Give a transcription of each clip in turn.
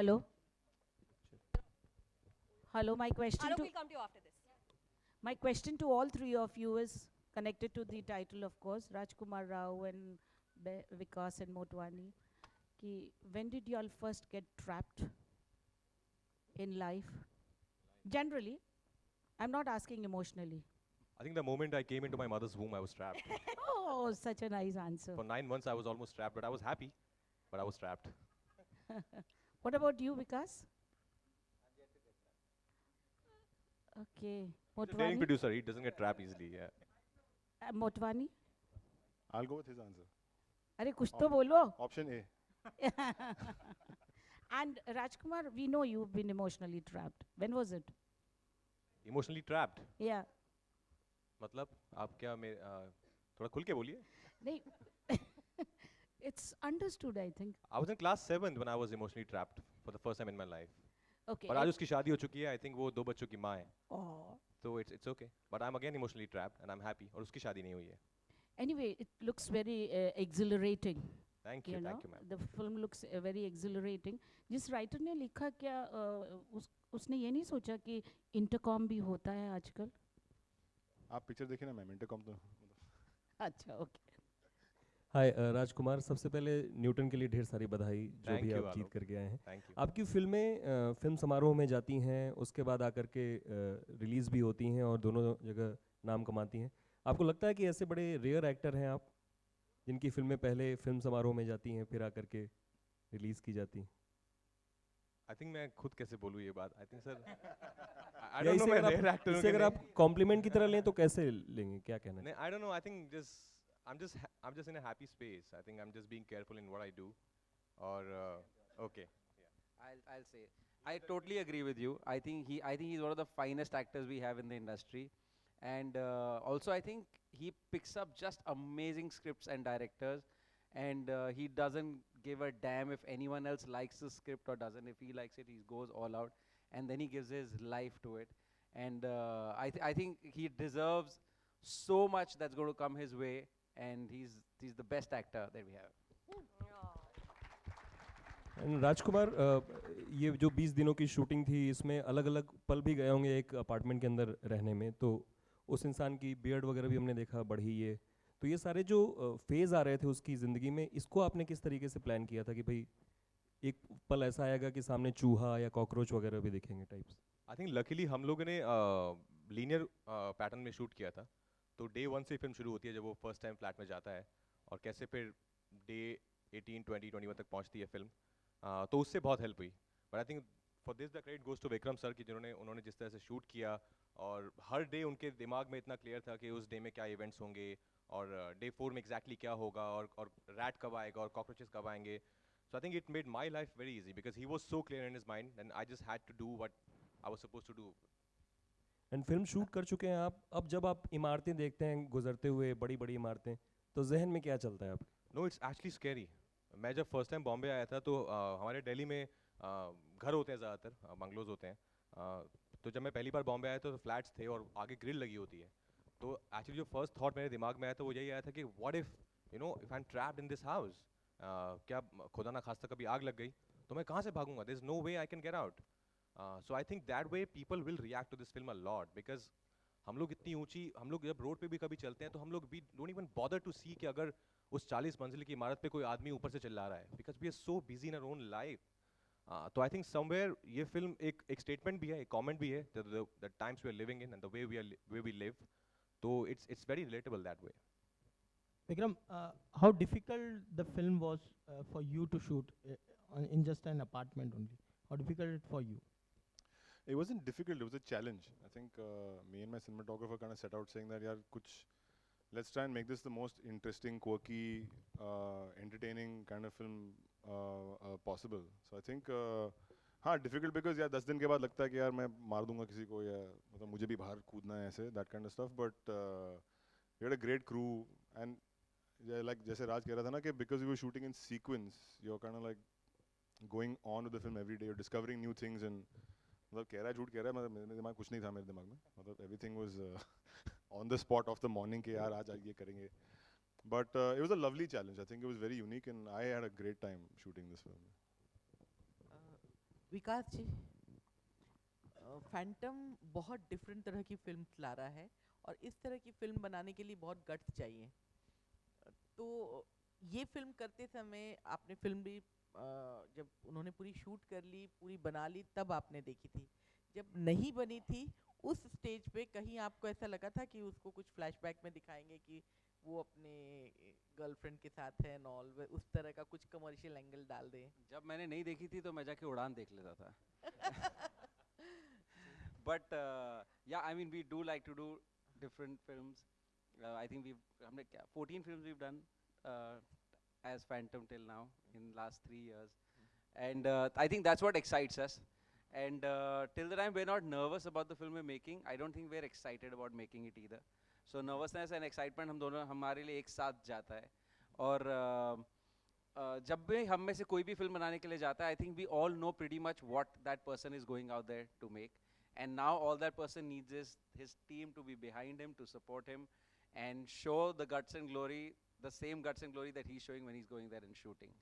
Hello. Hello. My question Alok to will come to you after this. my question to all three of you is connected to the title, of course, Rajkumar Rao and Vikas and Motwani. Ki when did you all first get trapped in life? Generally, I'm not asking emotionally. I think the moment I came into my mother's womb, I was trapped. Oh, such a nice answer. For 9 months, I was almost trapped, but I was happy. But I was trapped. What about you, Vikas? Okay. He's a daring Motwani? producer. He doesn't get trapped easily. Yeah. Motwani? I'll go with his answer. अरे कुछ तो बोलो. Option A. And Rajkumar, we know you've been emotionally trapped. When was it? Emotionally trapped. Yeah. मतलब आप क्या थोड़ा खुल के बोलिए. नहीं. It's understood, I think. I was in class 7th when I was emotionally trapped for the first time in my life. Okay. और आज उसकी शादी हो चुकी है. I think वो 2 बच्चों की माँ है. Oh. So it's okay. But I'm again emotionally trapped and I'm happy. और उसकी शादी नहीं हुई है. Anyway, it looks very exhilarating. Thank you, know, thank you, ma'am. the film looks very exhilarating. जिस राइटर ने लिखा क्या उसने ये नहीं सोचा कि इंटरकॉम भी होता है आजकल? आप पिक्चर देखिए ना मैम, इंटरकॉम तो अच्छा, ओके. हाय राजकुमार, सबसे पहले न्यूटन के लिए ढेर सारी बधाई जो Thank भी you, आप जीत Alok. करके आए हैं. Thank you. आपकी फिल्में फिल्म समारोह में जाती हैं, उसके बाद आकर के रिलीज़ भी होती हैं और दोनों जगह नाम कमाती हैं. आपको लगता है कि ऐसे बड़े रेयर एक्टर हैं आप जिनकी फिल्में पहले फिल्म समारोह में जाती हैं फिर आकर के रिलीज़ की जाती हैं? I think मैं खुद कैसे बोलूँ ये बात. I think sir. I या don't know इसे मैं अगर rare आप- actor हूँ इसे कि अगर नहीं. आप कॉम्प्लीमेंट की तरह लें तो कैसे लेंगे, क्या कहना है? No, I don't know. I think I'm just in a happy space. I think I'm just being careful in what I do. Or okay. I'll say I totally agree with you. I think he's one of the finest actors we have in the industry, and also I think he picks up just amazing scripts and directors, and he doesn't give a damn if anyone else likes the script or doesn't. If he likes it, he goes all out, and then he gives his life to it. And I think he deserves so much that's going to come his way, and he's the best actor that we have. राजकुमार, ये जो 20 दिनों की shooting थी इसमें अलग अलग पल भी गए होंगे एक अपार्टमेंट के अंदर रहने में, तो उस इंसान की बियर्ड वगैरह भी हमने देखा बढ़ी है, तो ये सारे जो फेज़ आ रहे थे उसकी ज़िंदगी में, इसको आपने किस तरीके से प्लान किया था कि भाई एक पल ऐसा आएगा कि सामने चूहा या कॉकरोच वगैरह भी दिखेंगे टाइप्स? I think luckily हम लोगों ने लीनियर पैटर्न में शूट किया था. तो डे 1 से फिल्म शुरू होती है जब वो फर्स्ट टाइम फ्लैट में जाता है और कैसे फिर डे 18, 20, 21 तक पहुंचती है फिल्म. तो उससे बहुत हेल्प हुई. But I think for this the credit goes to Vikram sir कि उन्होंने जिस तरह से शूट किया और हर डे उनके दिमाग में इतना क्लियर था कि उस डे में क्या इवेंट्स होंगे और डे 4 में एग्जैक्टली क्या होगा और रैट कब आएगा और कॉकरोचेस कब आएंगे. So I think it made my life very easy because he was so clear in his mind and I just had to do what I was suppose to do. And film shoot कर चुके हैं आप, अब जब आप इमारतें देखते हैं गुजरते हुए, बड़ी बड़ी इमारतें, तो जहन में क्या चलता है आप? No, it's actually scary. मैं जब फर्स्ट टाइम बॉम्बे आया था तो हमारे दिल्ली में घर होते हैं ज़्यादातर, बंगलोज होते हैं. तो जब मैं पहली बार बॉम्बे आया तो फ्लैट्स थे और आगे ग्रिल लगी होती है. तो एक्चुअली जो फर्स्ट थॉट मेरे दिमाग में आया था वो यही आया था कि what if if I am trapped in this house, क्या खुदा ना खास्ता कभी आग लग गई तो मैं कहाँ से भागूंगा? There is no way I can get out. So I think that way people will react to this film a lot because हम लोग इतनी ऊंची, हम लोग जब रोड पे भी कभी चलते हैं तो हम लोग we don't even bother to see कि अगर उस 40 मंजिल की इमारत पे कोई आदमी ऊपर से चिल्ला रहा है because we are so busy in our own life. तो आई थिंक समवेयर ये फिल्म एक स्टेटमेंट भी है, एक कमेंट भी है the times we are living in and the way we live. तो it's very relatable that way. Vikram, how difficult the film was for you to shoot in just an apartment only? How difficult it for you? It wasn't difficult, it was a challenge. I think me and my cinematographer kind of set out saying that, let's try and make this the most interesting, quirky, entertaining kind of film possible. So I think, हाँ, difficult because यार 10 दिन के बाद लगता है कि यार मैं मार दूंगा किसी को या मतलब मुझे भी बाहर कूदना है ऐसे, that kind of stuff. But we had a great crew and like जैसे राज कह रहा था ना कि because we were shooting in sequence, you're kind of like going on with the film every day, you're discovering new things and मतलब कह रहा है झूठ कह रहा है, मतलब मेरे दिमाग कुछ नहीं था मेरे दिमाग में, मतलब everything was on the spot of the morning कि यार आज ये करेंगे. But it was a lovely challenge. I think it was very unique and I had a great time shooting this film. Vikas ji, Phantom बहुत डिफरेंट तरह की film ला रहा है और इस तरह की फिल्म बनाने के लिए बहुत गट्स चाहिए। तो ये फिल्म करते समय आपने फिल्म भी जब उन्होंने पूरी शूट कर ली, पूरी बना ली, तब आपने देखी थी। जब नहीं बनी थी उस स्टेज पे कहीं आपको ऐसा लगा था कि उसको कुछ फ्लैशबैक में दिखाएंगे कि वो अपने गर्लफ्रेंड के साथ है नॉल, उस तरह का कुछ कमर्शियल एंगल डाल दें? जब मैंने नहीं देखी थी तो मैं जाके उड़ान देख लेता था। But yeah, I mean, we do like to do different films. I think हमने क्या 14 films we've done uh, as Phantom till now in last 3 years, and I think that's what excites us. And till the time we're not nervous about the film we're making, I don't think we're excited about making it either. So nervousness and excitement हम दोनों हमारे लिए एक साथ जाता है। और जब भी हम में से कोई भी फिल्म बनाने के लिए जाता है, I think we all know pretty much what that person is going out there to make. And now all that person needs is his team to be behind him, to support him, and show the guts and glory, the same guts and glory that he's showing when he's going there and shooting.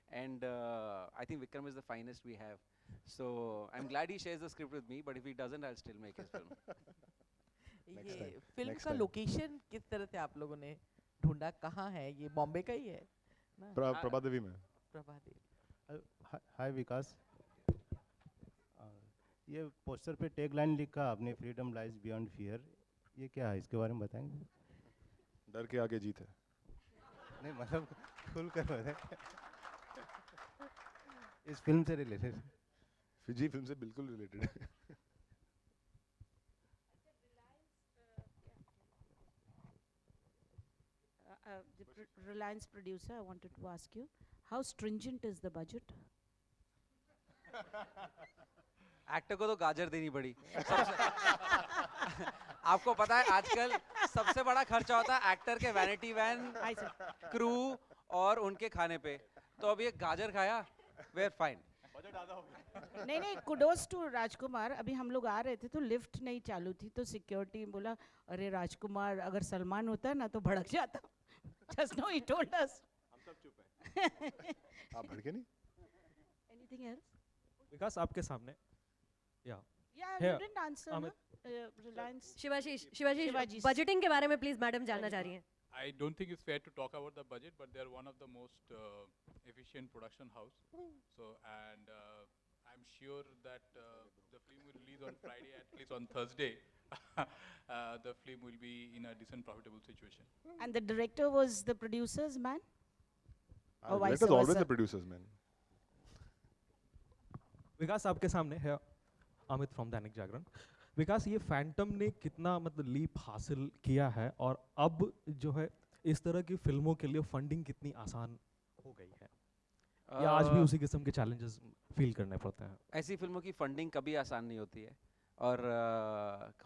And I think Vikram is the finest we have. So I'm glad he shares the script with me, but if he doesn't, I'll still make his film. ये film next का time. Location किस तरह से आप लोगों ने ढूंढा? कहाँ है ये? बॉम्बे का ही है ना? प्रभादेवी में। प्रभादेवी। हाय विकास, ये पोस्टर पे टैग लाइन लिखा आपने, फ्रीडम लाइज बियॉन्ड फियर, ये क्या है, इसके बारे में बताएंगे? डर के आगे जीत है। नहीं मतलब खुल कर बताएं। इस फिल्म से रिलेटेड? फिजी फिल्म से बिल्कुल रिलेटेड है। Reliance producer, I wanted to ask you, how stringent is the budget? Actor को तो गाजर देनी पड़ी। आपको पता है आजकल सबसे बड़ा खर्चा होता है एक्टर के वैनिटी वैन, क्रू और उनके खाने पे। तो अब ये गाजर खाया, we're fine. नहीं नहीं, कुडोस टू राजकुमार। अभी हम लोग आ रहे थे तो लिफ्ट नहीं चालू थी, तो सिक्योरिटी बोला अरे राजकुमार अगर सलमान होता ना तो भड़क जाता। Just now he told us. हम सब चुप हैं। आप भड़के नहीं? Anything else? विकास आपके सामने या Yeah, Here, you didn't answer na? Amit. Reliance. Shivashish Shivaji. Budgeting के बारे में प्लीज मैडम जानना चाह रही हैं। I don't think it's fair to talk about the budget, but they're one of the most efficient production house. So, and I'm sure that the film will release on Friday, at least on Thursday. The film will be in a decent, profitable situation. And the director was the producer's man? Or vice Directors always versa? the producers, man. विकास आपके सामने है Amit from Dainik Jagran. विकास, ये Phantom ने कितना मतलब leap हासिल किया है और अब जो है इस तरह की फिल्मों के लिए फंडिंग कितनी आसान हो गई है, या आज भी उसी किस्म के चैलेंजेस फील करने पड़ते हैं? ऐसी फिल्मों की फंडिंग कभी आसान नहीं होती है और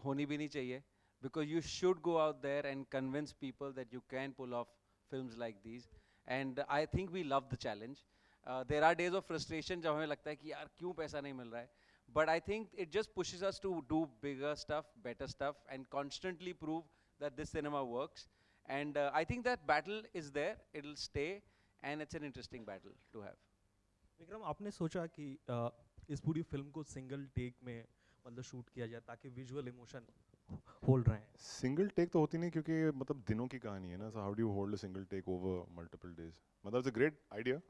होनी भी नहीं चाहिए, because you should go out there and convince people that you can pull off films like these, and I think we love the challenge. There are days of frustration जब हमें लगता है कि यार क्यों पैसा नहीं मिल रहा है, but I think it just pushes us to do bigger stuff, better stuff, and constantly prove that this cinema works. And I think that battle is there, it'll stay, and it's an interesting battle to have. Vikram, आपने सोचा कि इस पूरी film को single take में मतलब shoot किया जाए ताकि विजुअल इमोशन होल्ड रहे? सिंगल टेक तो होती नहीं क्योंकि मतलब दिनों की कहानी है ना, so how do you hold a single take over multiple days? मतलब it's a great idea,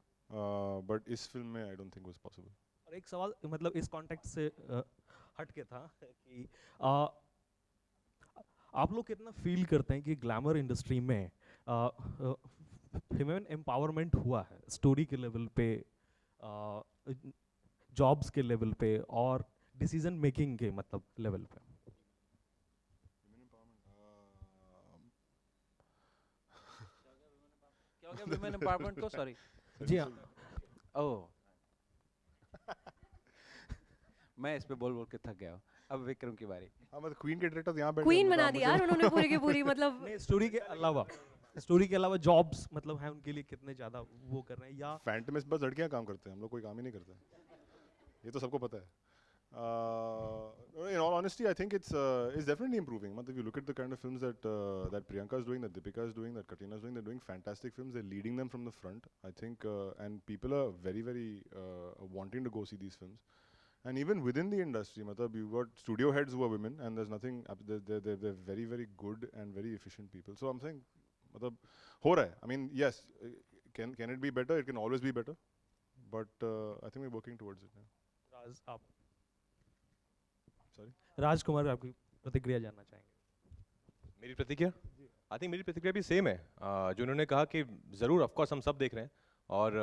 but इस फिल्म में I don't think it was possible. और एक सवाल मतलब इस कॉन्टेक्स्ट से हट के था कि आप लोग कितना फील करते हैं कि ग्लैमर इंडस्ट्री में ह्यूमन एम्पावरमेंट हुआ है स्टोरी के लेवल पे, जॉब्स के लेवल पे और डिसीजन मेकिंग के मतलब लेवल पे? क्या हो गया विमेन एम्पावरमेंट को? सॉरी जी हाँ, ओह मैं इस पे बोल बोल के थक गया हूँ। अब विक्रम की बारी। हाँ मतलब क्वीन के डायरेक्टर्स यहाँ बैठे क्वीन बना दी यार उन्होंने पूरी की पूरी मतलब। नहीं, स्टोरी के अलावा जॉब्स मतलब है उनके लिए कितने ज़्यादा वो कर रहे हैं, या फैंटम में बस लड़कियाँ काम करते हैं, हम लोग कोई काम ही नहीं करते, ये तो सबको पता है। In all honesty, I think it's definitely improving. If you look at the kind of films that that Priyanka is doing, that Deepika is doing, that Katrina is doing, they're doing fantastic films. They're leading them from the front, I think, and people are very, very wanting to go see these films. And even within the industry, matlab, you've got studio heads who are women, and there's nothing. They're very very good and very efficient people. So I'm saying, matlab, ho raha hai. I mean, yes, can it be better? It can always be better, but I think we're working towards it now. राज आप Sorry. राजकुमार आपकी प्रतिक्रिया जानना चाहेंगे। मेरी प्रतिक्रिया I think मेरी प्रतिक्रिया भी सेम है जो उन्होंने कहा कि ज़रूर ऑफ कोर्स हम सब देख रहे हैं और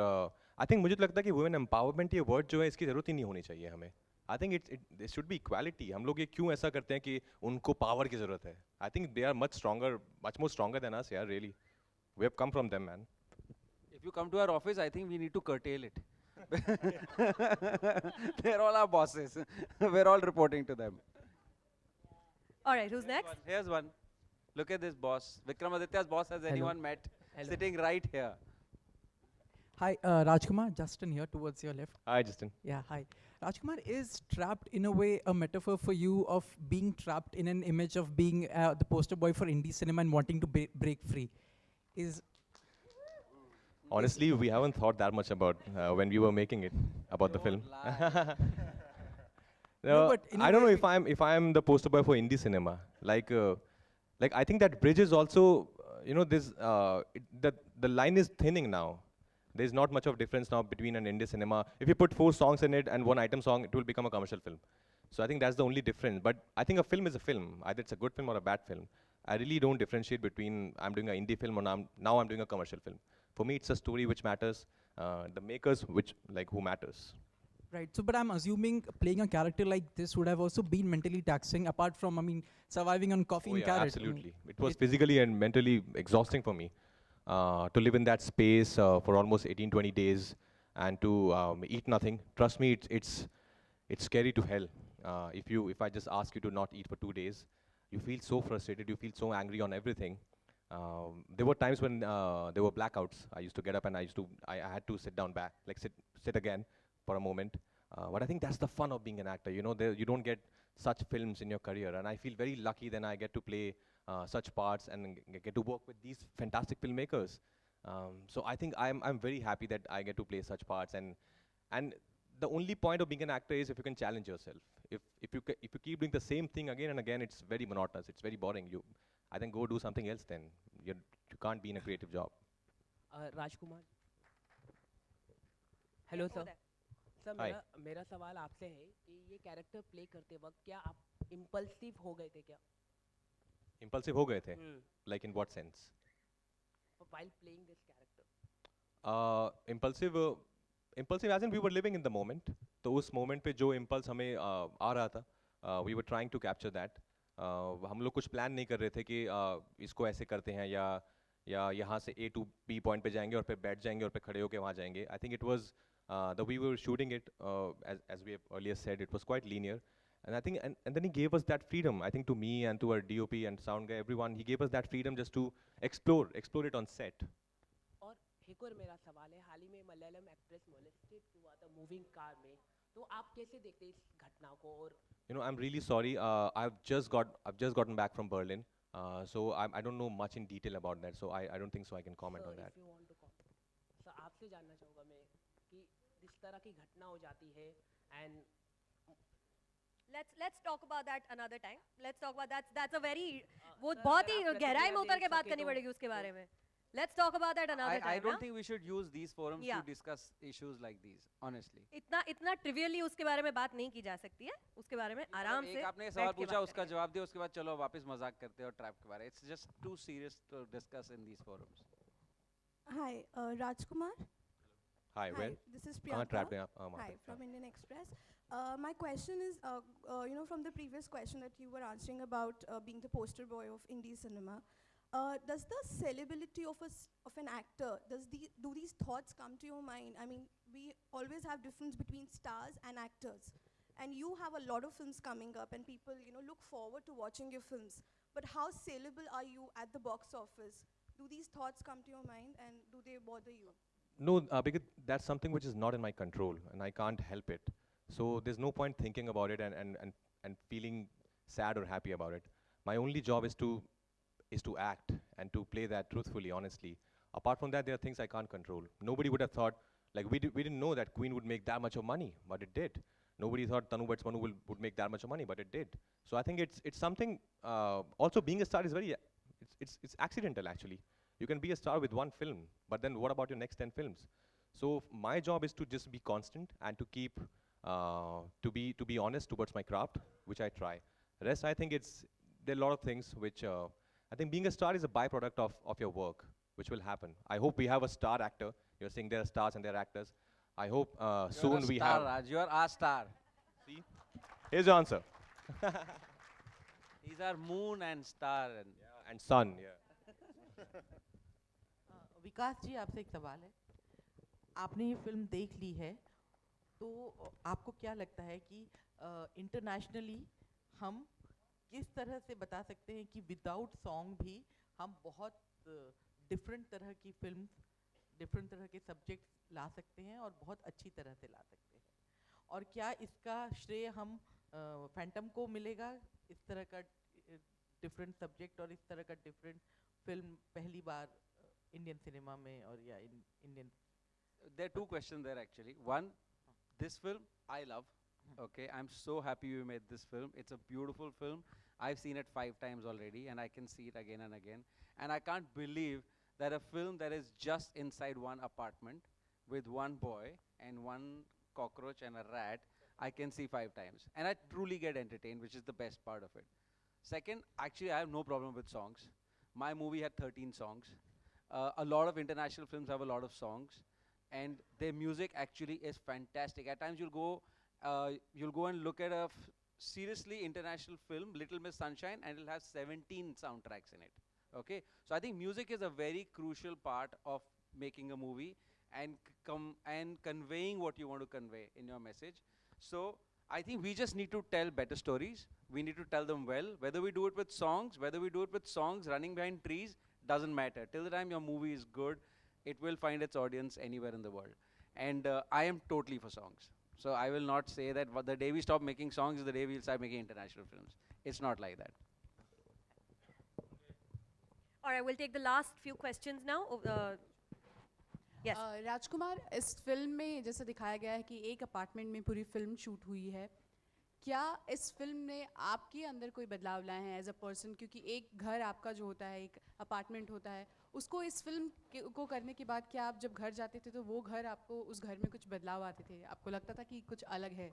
आई थिंक मुझे तो लगता है कि वुमेन एम्पावरमेंट ये वर्ड जो है इसकी ज़रूरत ही नहीं होनी चाहिए हमें। आई think it should be equality. हम लोग ये क्यों ऐसा करते हैं कि उनको पावर की ज़रूरत है? I think they are much more stronger than us यार, really we have come from them man. If you come to our office, I think we need to curtail it. They're all our bosses. We're all reporting to them. All right, who's next? Here's one. Look at this boss. Vikramaditya's boss, has anyone met? Sitting right here. Hi, Rajkumar, Justin here towards your left. Hi, Justin. Yeah, hi. Rajkumar, is trapped in a way a metaphor for you of being trapped in an image of being the poster boy for indie cinema and wanting to break free? Honestly, we haven't thought that much about when we were making it, about the film. No, but in a I don't know way if I'm the poster boy for indie cinema. Like I think that bridge is also, this the line is thinning now. There's not much of difference now between an indie cinema. If you put 4 songs in it and 1 item song, it will become a commercial film. So I think that's the only difference. But I think a film is a film. Either it's a good film or a bad film. I really don't differentiate between I'm doing an indie film or now I'm doing a commercial film. For me, it's a story which matters. The makers, who matters. Right. So, but I'm assuming playing a character like this would have also been mentally taxing, apart from, surviving on coffee Oh and yeah, carrot. absolutely. It was physically and mentally exhausting for me to live in that space for almost 18, 20 days and to eat nothing. Trust me, it's scary to hell. If I just ask you to not eat for 2 days, you feel so frustrated, you feel so angry on everything. There were times when there were blackouts. I used to get up and I had to sit down back, sit again for a moment. But I think that's the fun of being an actor. You don't get such films in your career, and I feel very lucky then I get to play such parts and get to work with these fantastic filmmakers. So I think I'm very happy that I get to play such parts, and the only point of being an actor is if you can challenge yourself. If you keep doing the same thing again and again, it's very monotonous. It's very boring. I think go do something else then. You can't be in a creative job. Rajkumar, hello sir. Sir Hi. मेरा सवाल आपसे है कि ये character play करते वक्त क्या आप इम्पल्सिव हो गए थे क्या? Impulsive हो गए थे? Like in what sense? While playing this character. Impulsive as in we were living in the moment. तो उस moment पे जो impulse हमें आ रहा था, we were trying to capture that. हम लोग कुछ प्लान नहीं कर रहे थे कि इसको ऐसे करते हैं या यहाँ से A to B पॉइंट पे जाएंगे और फिर बैठ जाएंगे और फिर खड़े होकर वहाँ जाएंगे. I think it was the way we were shooting it, as we have earlier said, it was quite linear. And I think and then he gave us that freedom. I think to me and to our DOP and sound guy, everyone, he gave us that freedom just to explore it on set. और एक और मेरा सवाल है, हाल ही में Malayalam actress molested हुआ था moving car में, तो आप कैसे देखते हैं इस घटना को? और I'm really sorry. I've just gotten back from Berlin, so I don't know much in detail about that. So I don't think so I can comment on that. If you want to comment, sir आपसे जानना चाहूँगा मैं कि इस तरह की घटना हो जाती है and Let's talk about that another time. Let's talk about that's a very वो बहुत ही गहराई में उतर के बात करनी पड़ेगी उसके बारे में. Let's talk about that another time. I don't think we should use these forums to discuss issues like these, honestly. इतना trivially उसके बारे में बात नहीं की जा सकती है. उसके बारे में आराम से. एक आपने सवाल पूछा, उसका जवाब दिया, उसके बाद चलो वापस मजाक करते हैं और ट्रैप के बारे. It's just too serious to discuss in these forums. Hi, Rajkumar. Hi, where? This is Priyanka. Hi, from Indian Express. My question is, from the previous question that you were answering about being the poster boy of indie cinema, does the sellability of an actor, do these thoughts come to your mind? I mean, we always have difference between stars and actors, and you have a lot of films coming up, and people, look forward to watching your films. But how sellable are you at the box office? Do these thoughts come to your mind, and do they bother you? No, because that's something which is not in my control, and I can't help it. So there's no point thinking about it and feeling sad or happy about it. My only job is to act and to play that truthfully, honestly. Apart from that, there are things I can't control. Nobody would have thought, we didn't know that Queen would make that much of money, but it did. Nobody thought Tanu Butts Manu would make that much money, but it did. So I think it's something. Also, being a star is very it's accidental actually. You can be a star with one film, but then what about your next 10 films? So my job is to just be constant and to keep to be honest towards my craft, which I try. Rest, I think there are a lot of things which I think being a star is a byproduct of your work, which will happen. I hope we have a star actor. You're saying there are stars and there are actors. I hope soon we have. Raj, you are our star. See, here's your answer. He's our moon and star And sun. Yeah. विकास जी आपसे एक सवाल है, आपने ये film देख ली है, तो आपको क्या लगता है कि इंटरनेशनली हम किस तरह से बता सकते हैं कि विदाउट सॉन्ग भी हम बहुत डिफरेंट तरह की फिल्म, डिफरेंट तरह के सब्जेक्ट्स ला सकते हैं और बहुत अच्छी तरह से ला सकते हैं? और क्या इसका श्रेय हम फैंटम को मिलेगा, इस तरह का डिफरेंट सब्जेक्ट और इस तरह का डिफरेंट फिल्म पहली बार इंडियन सिनेमा में और या Indian? There are two questions there actually. One, this film I love. Okay, I'm so happy you made this film. It's a beautiful film. I've seen it 5 times already, and I can see it again and again. And I can't believe that a film that is just inside one apartment with one boy and one cockroach and a rat, I can see 5 times. And I truly get entertained, which is the best part of it. Second, actually, I have no problem with songs. My movie had 13 songs. A lot of international films have a lot of songs, and their music actually is fantastic. At times, you'll go and look at a seriously international film, Little Miss Sunshine, and it'll have 17 soundtracks in it. Okay, so I think music is a very crucial part of making a movie and conveying what you want to convey in your message. So I think we just need to tell better stories. We need to tell them well. Whether we do it with songs, running behind trees, doesn't matter. Till the time your movie is good, it will find its audience anywhere in the world. And I am totally for songs. So I will not say that the day we stop making songs is the day we'll start making international films. It's not like that. All right, we'll take the last few questions now. Yes. राजकुमार, इस film में जैसे दिखाया गया है कि एक apartment में पूरी फिल्म शूट हुई है, क्या इस फिल्म ने आपके अंदर कोई बदलाव लाए हैं एज अ पर्सन? क्योंकि एक घर आपका जो होता है, एक अपार्टमेंट होता है, उसको इस फिल्म को करने के बाद क्या आप जब घर जाते थे तो वो घर आपको, उस घर में कुछ बदलाव आते थे, आपको लगता था कि कुछ अलग है?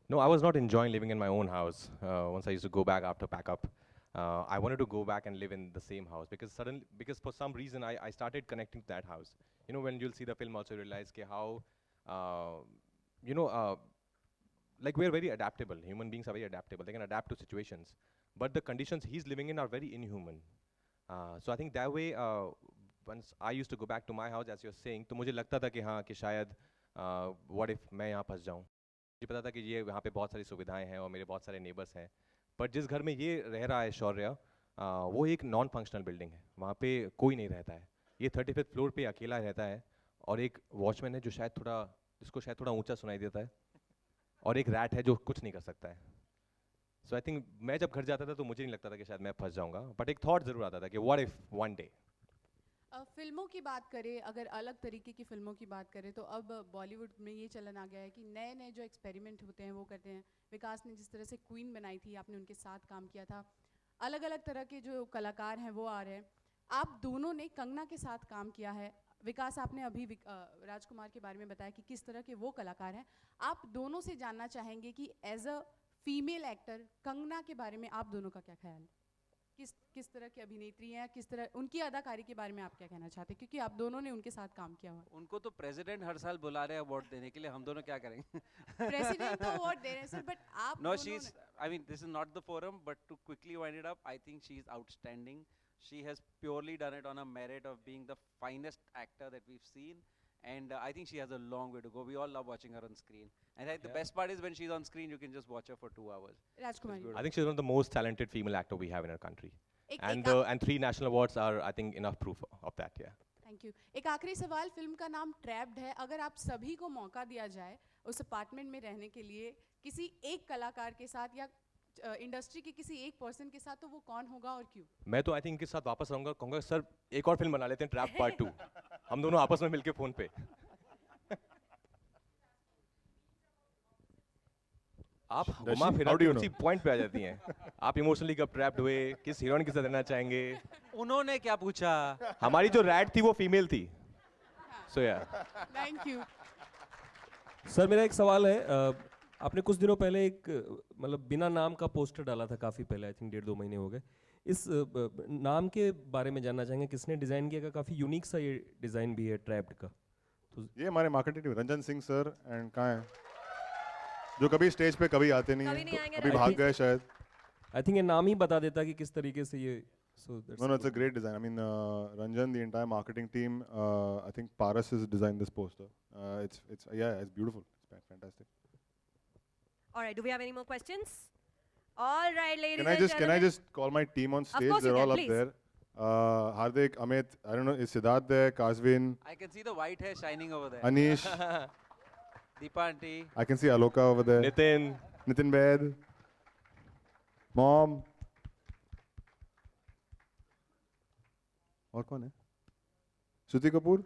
No, I was not enjoying living in my own house. Once I used to go back after pack up, I wanted to go back and live in the same house because for some reason I started connecting to that house. You know, when you'll see the film also realize how, like we're very adaptable. Human beings are very adaptable. They can adapt to situations. But the conditions he's living in are very inhuman. So I think that way, once I used to go back to my house, as you're saying, तो मुझे लगता था कि शायद what if मैं यहाँ फंस जाऊँ? मुझे पता था कि ये यहाँ पे बहुत सारी सुविधाएं हैं और मेरे बहुत सारे नेबर्स हैं. पर जिस घर में ये रह रहा है शौर्य, वो एक नॉन फंक्शनल बिल्डिंग है. वहाँ पे कोई नहीं रहता है. ये 35th फ्लोर पे अकेला रहता है और एक वॉचमैन है जिसको शायद थोड़ा ऊंचा सुनाई देता है, और एक रैट है जो कुछ नहीं कर सकता है. सो आई थिंक मैं जब घर जाता था तो मुझे नहीं लगता था कि शायद मैं फंस जाऊंगा, बट एक थॉट ज़रूर आता था कि व्हाट इफ वन डे. फिल्मों की बात करें, अगर अलग तरीके की फिल्मों की बात करें तो अब बॉलीवुड में ये चलन आ गया है कि नए नए जो एक्सपेरिमेंट होते हैं वो करते हैं. विकास ने जिस तरह से क्वीन बनाई थी, आपने उनके साथ काम किया था. अलग अलग तरह के जो कलाकार हैं वो आ रहे हैं. आप दोनों ने कंगना के साथ काम किया है. विकास, आपने अभी राजकुमार के बारे में बताया कि किस तरह के वो कलाकार हैं. आप दोनों से जानना चाहेंगे कि as a female actor Kangana के बारे में आप दोनों का क्या ख्याल है? किस तरह की अभिनेत्री हैं, किस तरह उनकी अदाकारी के बारे में आप क्या कहना चाहते हैं, क्योंकि आप दोनों ने उनके साथ काम किया हुआ? उनको तो प्रेसिडेंट हर साल बुला रहे हैं अवार्ड देने के लिए, हम दोनों क्या करेंगे? प्रेसिडेंट तो अवार्ड दे रहे हैं सर, बट आप No, she's, I mean, this is not the forum, but to quickly wind it up, I think she's outstanding. She has purely done it on a merit of being the finest actor that we've seen. And I think she has a long way to go. We all love watching her on screen. And I think the best part is when she's on screen, you can just watch her for 2 hours. Rajkumar, I think she's one of the most talented female actor we have in our country. And 3 national awards are, I think, enough proof of that. Yeah. Thank you. एक आखिरी सवाल. Film का नाम trapped है. अगर आप सभी को मौका दिया जाए उस अपार्टमेंट में रहने के लिए किसी एक कलाकार के साथ या इंडस्ट्री के किसी एक पर्सन के साथ, तो वो कौन होगा और क्यों? मैं तो आई थिंक इनके साथ वापस रहूंगा, कहूँगा सर एक और फिल्म बना लेते हैं, ट्रैप पार्ट 2. हम दोनों आपस में मिलके फोन पे. आप Does घुमा she? फिरा How do के you know? उसी पॉइंट पे आ जाती हैं। आप इमोशनली कब ट्रैप्ड हुए, किस हीरोइन के साथ रहना चाहेंगे? उन्होंने क्या पूछा? हमारी जो रैट थी वो फीमेल थी। सो या थैंक यू। सर मेरा एक सवाल है, आपने कुछ दिनों पहले एक मतलब बिना नाम का पोस्टर डाला था, काफ़ी पहले, आई थिंक 1.5-2 महीने हो गए। इस नाम के बारे में जानना चाहेंगे, किसने डिज़ाइन किया? काफ़ी यूनिक सा ये डिज़ाइन भी है ट्रैप्ड का। तो ये हमारे marketing team Ranjan Singh sir and कहाँ हैं, जो कभी स्टेज पे कभी आते नहीं कभी नहीं हैं, आएंगे, अभी रंजन भाग सिंह। गए शायद। आई थिंक ये नाम ही बता देता कि किस तरीके से ये No, it's a great design. I mean, Ranjan, the entire marketing team, I think Paras has designed this poster. It's beautiful. It's fantastic. All right, do we have any more questions? All right, ladies Can I and just gentlemen. call my team on stage? course you They're can, all up please. there. Hardik, Amit, I don't know, is Siddharth there? Kasvin, I can see the white hair shining over there. Anish. Deepa aunty. I can see Aloka over there. Nitin Bed. Mom. और कौन है? श्रुति कपूर